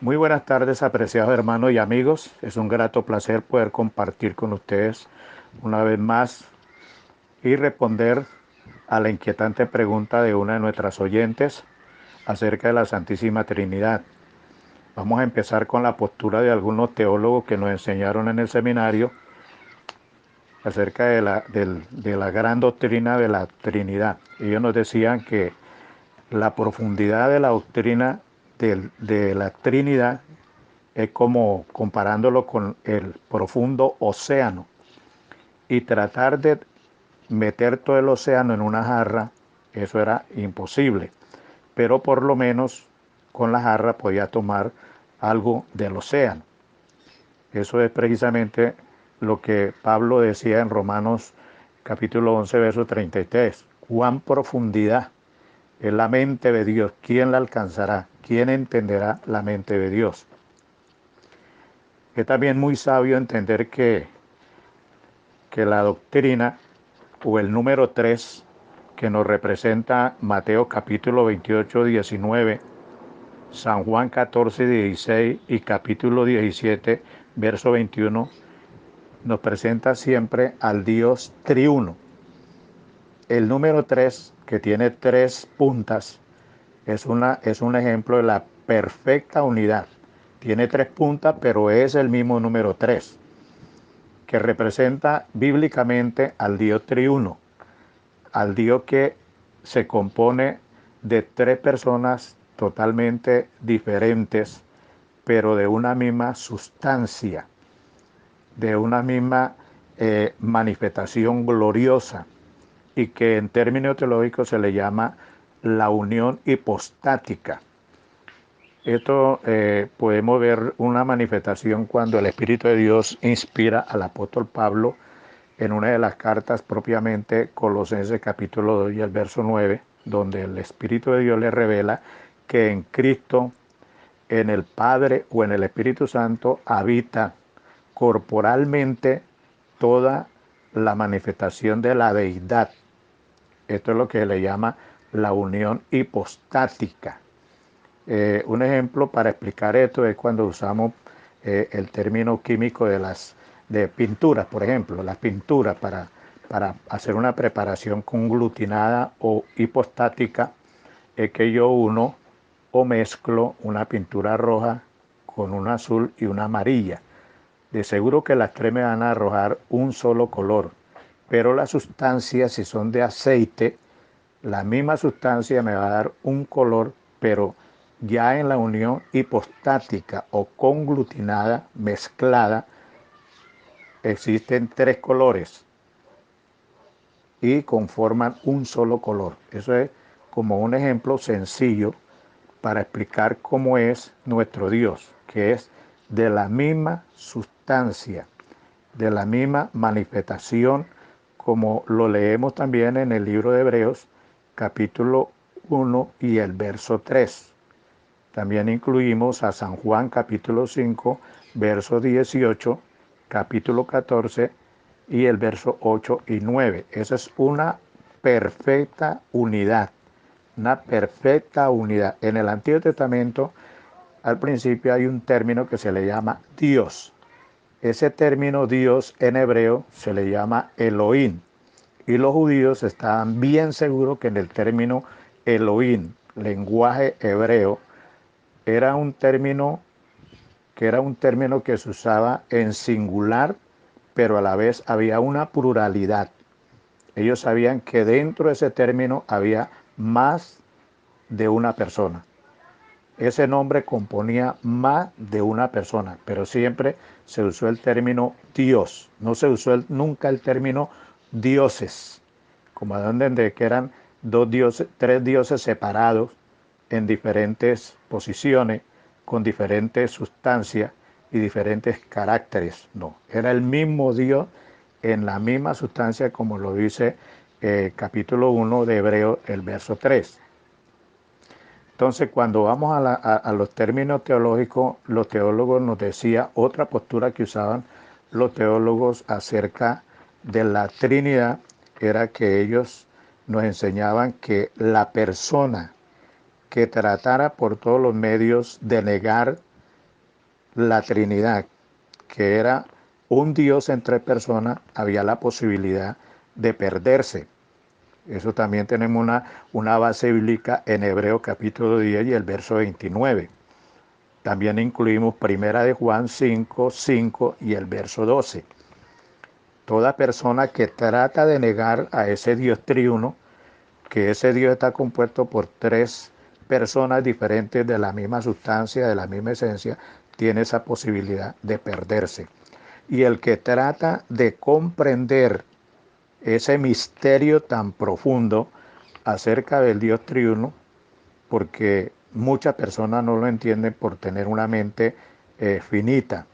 Muy buenas tardes, apreciados hermanos y amigos. Es un grato placer poder compartir con ustedes una vez más y responder a la inquietante pregunta de una de nuestras oyentes acerca de la Santísima Trinidad. Vamos a empezar con la postura de algunos teólogos que nos enseñaron en el seminario acerca de la gran doctrina de la Trinidad. Ellos nos decían que la profundidad de la doctrina de la Trinidad es como comparándolo con el profundo océano y tratar de meter todo el océano en una jarra, eso era imposible, pero por lo menos con la jarra podía tomar algo del océano. Eso es precisamente lo que Pablo decía en Romanos capítulo 11, verso 33. Cuán profundidad es la mente de Dios, ¿quién la alcanzará? ¿Quién entenderá la mente de Dios? Es también muy sabio entender que la doctrina o el número 3 que nos representa Mateo capítulo 28, 19, San Juan 14, 16 y capítulo 17, verso 21, nos presenta siempre al Dios triuno. El número 3, que tiene tres puntas, es un ejemplo de la perfecta unidad. Tiene tres puntas, pero es el mismo número 3 que representa bíblicamente al Dios triuno, al Dios que se compone de tres personas totalmente diferentes, pero de una misma sustancia, de una misma manifestación gloriosa, y que en términos teológicos se le llama la unión hipostática. Esto podemos ver una manifestación cuando el Espíritu de Dios inspira al apóstol Pablo en una de las cartas propiamente Colosenses capítulo 2 y el verso 9, donde el Espíritu de Dios le revela que en Cristo, en el Padre o en el Espíritu Santo habita corporalmente toda la manifestación de la deidad. Esto es lo que le llama la unión hipostática. Un ejemplo para explicar esto es cuando usamos el término químico de pinturas, por ejemplo, las pinturas para hacer una preparación conglutinada o hipostática, es que yo uno o mezclo una pintura roja con una azul y una amarilla. De seguro que las tres me van a arrojar un solo color, pero las sustancias, si son de aceite, la misma sustancia me va a dar un color, pero ya en la unión hipostática o conglutinada, mezclada, existen tres colores y conforman un solo color. Eso es como un ejemplo sencillo para explicar cómo es nuestro Dios, que es de la misma sustancia, de la misma manifestación, como lo leemos también en el libro de Hebreos, capítulo 1 y el verso 3. También incluimos a San Juan, capítulo 5, verso 18, capítulo 14 y el verso 8 y 9. Esa es una perfecta unidad, una perfecta unidad. En el Antiguo Testamento, al principio hay un término que se le llama Dios. Ese término Dios en hebreo se le llama Elohim. Y los judíos estaban bien seguros que en el término Elohim, lenguaje hebreo, era un término que se usaba en singular, pero a la vez había una pluralidad. Ellos sabían que dentro de ese término había más de una persona. Ese nombre componía más de una persona, pero siempre se usó el término Dios. No se usó nunca el término dioses, como donde que eran dos dioses, tres dioses separados en diferentes posiciones, con diferentes sustancias y diferentes caracteres. No, era el mismo Dios en la misma sustancia, como lo dice capítulo 1 de Hebreo, el verso 3. Entonces, cuando vamos a los términos teológicos, los teólogos nos decía otra postura que usaban los teólogos acerca de la Trinidad, era que ellos nos enseñaban que la persona que tratara por todos los medios de negar la Trinidad, que era un Dios en tres personas, había la posibilidad de perderse. Eso también tenemos una base bíblica en Hebreos capítulo 10 y el verso 29. También incluimos Primera de Juan 5, 5 y el verso 12. Toda persona que trata de negar a ese Dios triuno, que ese Dios está compuesto por tres personas diferentes de la misma sustancia, de la misma esencia, tiene esa posibilidad de perderse. Y el que trata de comprender ese misterio tan profundo acerca del Dios triuno, porque muchas personas no lo entienden por tener una mente finita,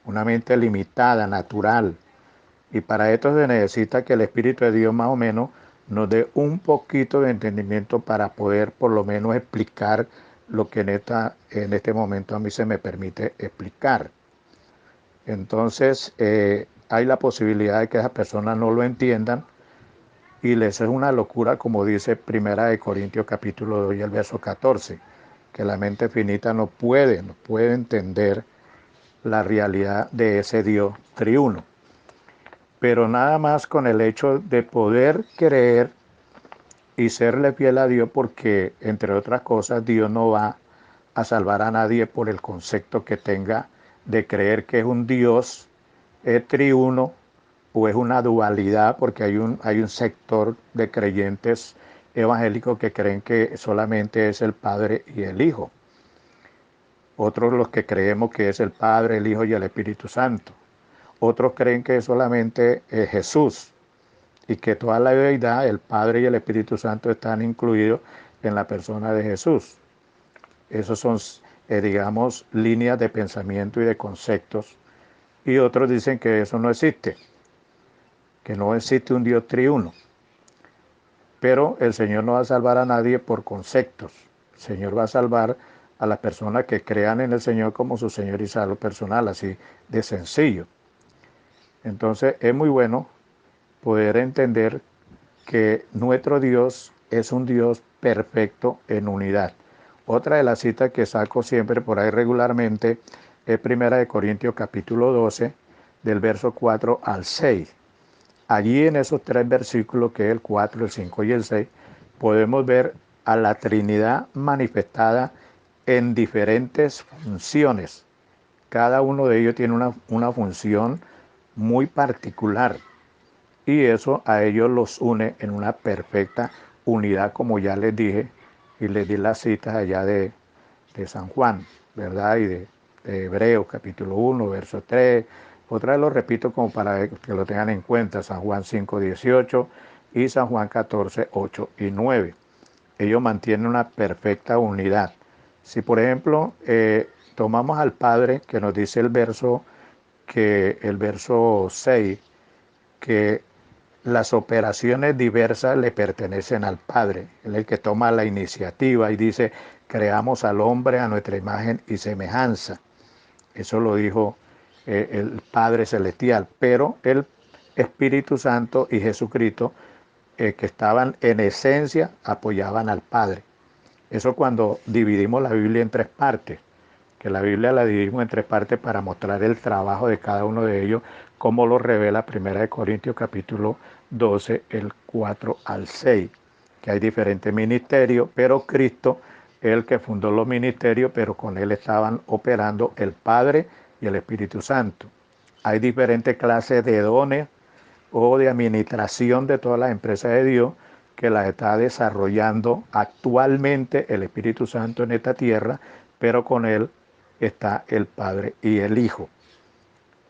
una mente limitada, natural. Y para esto se necesita que el Espíritu de Dios más o menos nos dé un poquito de entendimiento para poder por lo menos explicar lo que en este momento a mí se me permite explicar. Entonces hay la posibilidad de que esas personas no lo entiendan y les es una locura, como dice Primera de Corintios capítulo 2 y el verso 14, que la mente finita no puede entender la realidad de ese Dios triuno. Pero nada más con el hecho de poder creer y serle fiel a Dios, porque entre otras cosas Dios no va a salvar a nadie por el concepto que tenga de creer que es un Dios triuno o es una dualidad, porque hay un sector de creyentes evangélicos que creen que solamente es el Padre y el Hijo. Otros los que creemos que es el Padre, el Hijo y el Espíritu Santo. Otros creen que es solamente Jesús y que toda la deidad, el Padre y el Espíritu Santo están incluidos en la persona de Jesús. Esos son, digamos, líneas de pensamiento y de conceptos. Y otros dicen que eso no existe, que no existe un Dios triuno. Pero el Señor no va a salvar a nadie por conceptos. El Señor va a salvar a las personas que crean en el Señor como su Señor y Salvador personal, así de sencillo. Entonces es muy bueno poder entender que nuestro Dios es un Dios perfecto en unidad. Otra de las citas que saco siempre por ahí regularmente es Primera de Corintios capítulo 12, del verso 4 al 6. Allí en esos tres versículos, que es el 4, el 5 y el 6, podemos ver a la Trinidad manifestada en diferentes funciones. Cada uno de ellos tiene una función muy particular y eso a ellos los une en una perfecta unidad, como ya les dije, y les di las citas allá de San Juan, ¿verdad? Y de Hebreos capítulo 1, verso 3. Otra vez lo repito como para que lo tengan en cuenta, San Juan 5, 18 y San Juan 14, 8 y 9. Ellos mantienen una perfecta unidad. Si por ejemplo tomamos al Padre, que nos dice el verso 6, que las operaciones diversas le pertenecen al Padre. Él es el que toma la iniciativa y dice, creamos al hombre a nuestra imagen y semejanza. Eso lo dijo el Padre Celestial. Pero el Espíritu Santo y Jesucristo, que estaban en esencia, apoyaban al Padre. Eso cuando dividimos la Biblia en tres partes, que la Biblia la dividimos en tres partes para mostrar el trabajo de cada uno de ellos, como lo revela Primera de Corintios capítulo 12, el 4 al 6, que hay diferentes ministerios, pero Cristo es el que fundó los ministerios, pero con él estaban operando el Padre y el Espíritu Santo. Hay diferentes clases de dones o de administración de todas las empresas de Dios que las está desarrollando actualmente el Espíritu Santo en esta tierra, pero con él está el Padre y el Hijo.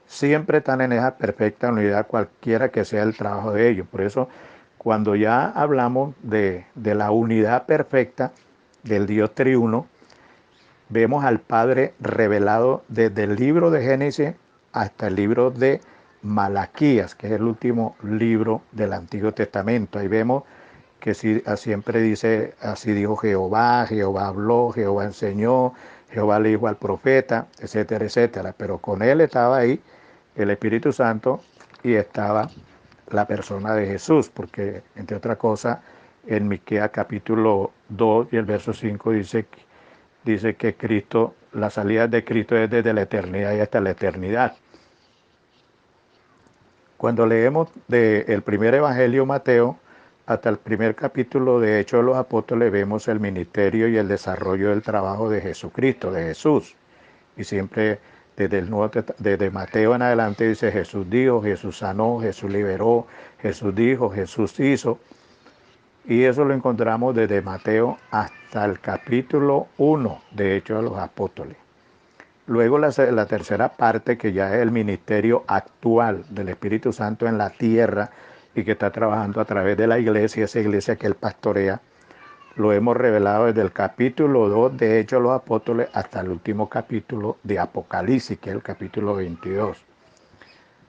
Siempre están en esa perfecta unidad, cualquiera que sea el trabajo de ellos. Por eso, cuando ya hablamos de la unidad perfecta del Dios triuno, vemos al Padre revelado desde el libro de Génesis hasta el libro de Malaquías, que es el último libro del Antiguo Testamento. Ahí vemos que siempre dice, así dijo Jehová, Jehová habló, Jehová enseñó, Jehová le dijo al profeta, etcétera, etcétera. Pero con él estaba ahí el Espíritu Santo y estaba la persona de Jesús, porque entre otras cosas, en Miqueas capítulo 2 y el verso 5 dice que Cristo la salida de Cristo es desde la eternidad y hasta la eternidad. Cuando leemos del primer Evangelio Mateo hasta el primer capítulo de Hechos de los Apóstoles, vemos el ministerio y el desarrollo del trabajo de Jesucristo, de Jesús. Y siempre desde Mateo en adelante dice Jesús dijo, Jesús sanó, Jesús liberó, Jesús dijo, Jesús hizo. Y eso lo encontramos desde Mateo hasta el capítulo 1 de Hechos de los Apóstoles. Luego la tercera parte, que ya es el ministerio actual del Espíritu Santo en la tierra y que está trabajando a través de la iglesia, esa iglesia que él pastorea, lo hemos revelado desde el capítulo 2 de Hechos de los Apóstoles hasta el último capítulo de Apocalipsis, que es el capítulo 22.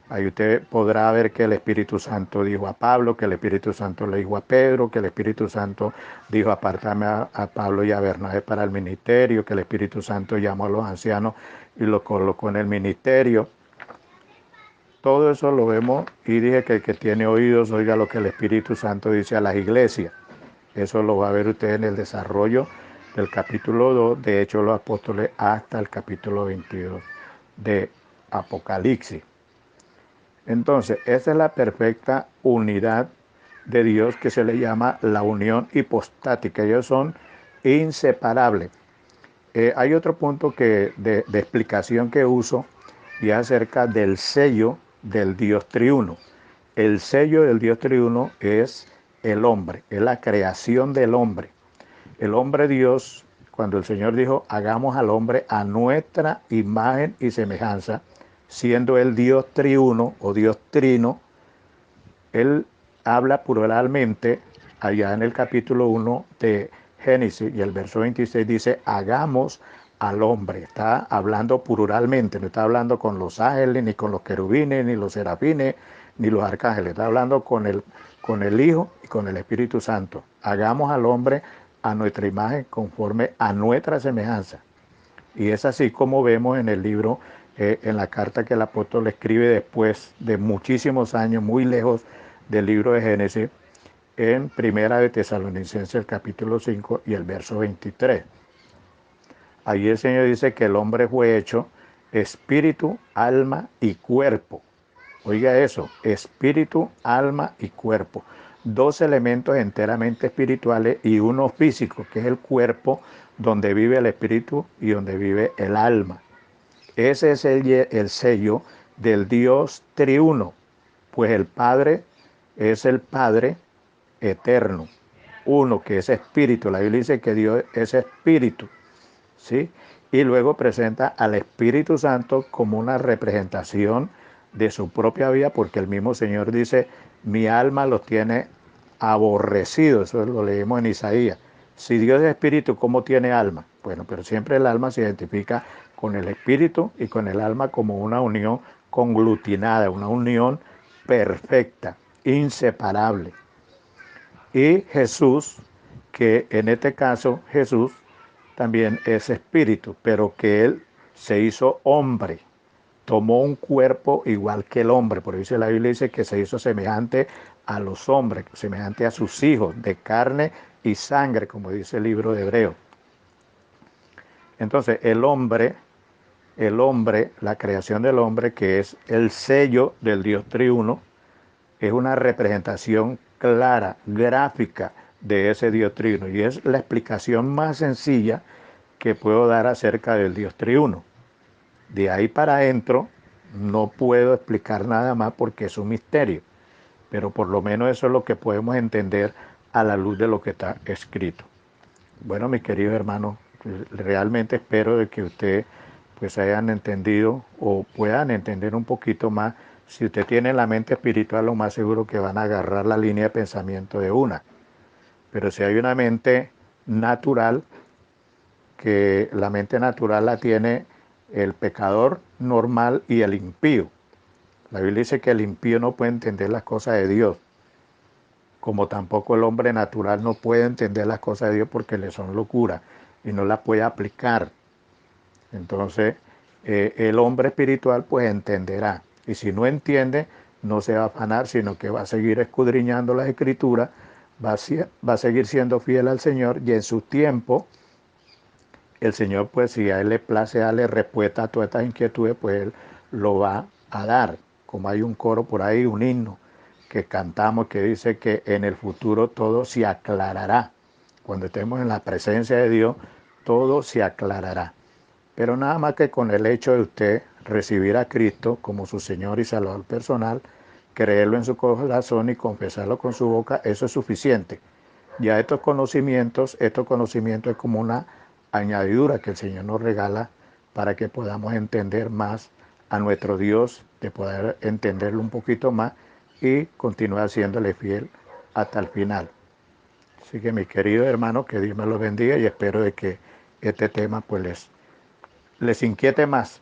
Ahí usted podrá ver que el Espíritu Santo dijo a Pablo, que el Espíritu Santo le dijo a Pedro, que el Espíritu Santo dijo apartame a Pablo y a Bernabé para el ministerio, que el Espíritu Santo llamó a los ancianos y los colocó en el ministerio. Todo eso lo vemos y dije que el que tiene oídos oiga lo que el Espíritu Santo dice a las iglesias. Eso lo va a ver usted en el desarrollo del capítulo 2 de Hechos de los Apóstoles hasta el capítulo 22 de Apocalipsis. Entonces, esa es la perfecta unidad de Dios que se le llama la unión hipostática. Ellos son inseparables. Hay otro punto de explicación que uso y es acerca del sello del Dios triuno. El sello del Dios triuno es el hombre, es la creación del hombre. El hombre Dios, cuando el Señor dijo, hagamos al hombre a nuestra imagen y semejanza, siendo el Dios triuno o Dios trino, él habla pluralmente allá en el capítulo 1 de Génesis y el verso 26 dice, hagamos al hombre. Está hablando pluralmente, no está hablando con los ángeles, ni con los querubines, ni los serafines, ni los arcángeles. Está hablando con el Hijo y con el Espíritu Santo. Hagamos al hombre a nuestra imagen conforme a nuestra semejanza. Y es así como vemos en el libro, en la carta que el apóstol escribe después de muchísimos años, muy lejos del libro de Génesis, en Primera de Tesalonicenses, el capítulo 5 y el verso 23. Allí el Señor dice que el hombre fue hecho espíritu, alma y cuerpo. Oiga eso, espíritu, alma y cuerpo. Dos elementos enteramente espirituales y uno físico, que es el cuerpo donde vive el espíritu y donde vive el alma. Ese es el sello del Dios triuno, pues el Padre es el Padre eterno, uno que es espíritu. La Biblia dice que Dios es espíritu, ¿sí? Y luego presenta al Espíritu Santo como una representación de su propia vida, porque el mismo Señor dice, mi alma los tiene aborrecidos. Eso lo leemos en Isaías. Si Dios es espíritu, ¿cómo tiene alma? Bueno, pero siempre el alma se identifica con el espíritu y con el alma como una unión conglutinada, una unión perfecta, inseparable. Y Jesús, que en este caso Jesús también es espíritu, pero que él se hizo hombre, tomó un cuerpo igual que el hombre. Por eso la Biblia dice que se hizo semejante a los hombres, semejante a sus hijos, de carne y sangre, como dice el libro de Hebreo. Entonces el hombre, la creación del hombre, que es el sello del Dios triuno, es una representación clara, gráfica de ese Dios triuno. Y es la explicación más sencilla que puedo dar acerca del Dios triuno. De ahí para adentro no puedo explicar nada más porque es un misterio, pero por lo menos eso es lo que podemos entender a la luz de lo que está escrito. Bueno, mis queridos hermanos, realmente espero de que ustedes pues hayan entendido o puedan entender un poquito más. Si usted tiene la mente espiritual, lo más seguro que van a agarrar la línea de pensamiento de una. Pero si hay una mente natural, que la mente natural la tiene el pecador normal y el impío. La Biblia dice que el impío no puede entender las cosas de Dios, como tampoco el hombre natural no puede entender las cosas de Dios porque le son locura y no las puede aplicar. Entonces, el hombre espiritual pues entenderá. Y si no entiende, no se va a afanar, sino que va a seguir escudriñando las escrituras, va a seguir siendo fiel al Señor y en su tiempo el Señor, pues si a Él le place darle respuesta a todas estas inquietudes, pues Él lo va a dar. Como hay un coro por ahí, un himno que cantamos que dice que en el futuro todo se aclarará. Cuando estemos en la presencia de Dios, todo se aclarará. Pero nada más que con el hecho de usted recibir a Cristo como su Señor y Salvador personal, creerlo en su corazón y confesarlo con su boca, eso es suficiente. Ya estos conocimientos es como una añadidura que el Señor nos regala para que podamos entender más a nuestro Dios, de poder entenderlo un poquito más y continuar siéndole fiel hasta el final. Así que mis queridos hermanos, que Dios me los bendiga y espero de que este tema pues les inquiete más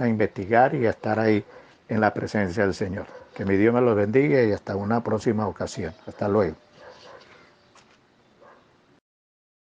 a investigar y a estar ahí en la presencia del Señor. Que mi Dios me los bendiga y hasta una próxima ocasión. Hasta luego.